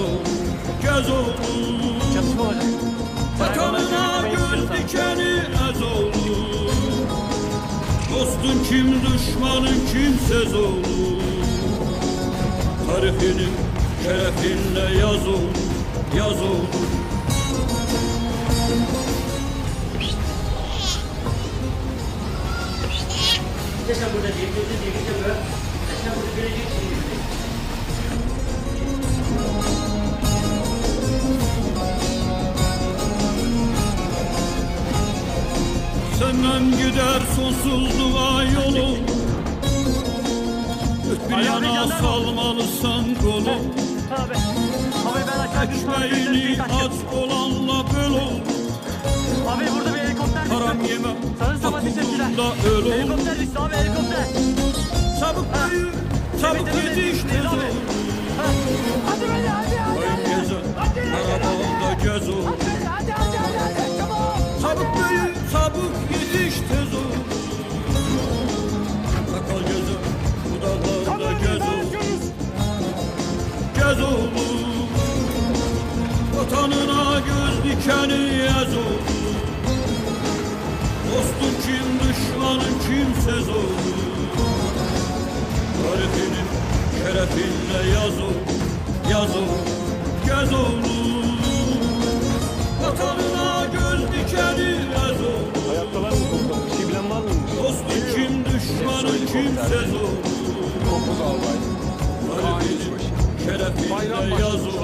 olur, göz olur. Çatışma olacak. Vatanına göz dikeni ez olur. Dostun kim, düşmanın kimsez olur. Tarihini şerefinle yaz olur, yaz olur. Sen burada diyeceksin böyle. Sen burada göreceksin. Senden gider sonsuzluğa yolu. Bir yana salmalısan kolu. Abi. Abi ben aşağı Ekmeğini aç olanla böl ol. Abi burada bir helikopter düştü. Haram yeme, Sarı sabah teşekkürler. aklında öl ol. Helikopter düştü abi, helikopter. Çabuk büyü, çabuk yetiş tez ol. Hadi beni, hadi. Oyun gece, arabanda gez ol. Hadi çabuk. Çabuk büyü, çabuk yetiş tez ol. Sakal geze, dudaklarda gez ol. Gez ol. Vatanına göz dikeni yaz ol. Dostun kim, düşmanın kimsez olur. Tarifini şerefinle yaz ol, yaz ol, göz olur. Vatanına göz dikeni yaz ol. Hayattalar mı komutanım? Bir şey bilen var mı? Dostun kim, düşmanın kimsez olur. Dokuz albay. Tarifini şerefinle yaz ol,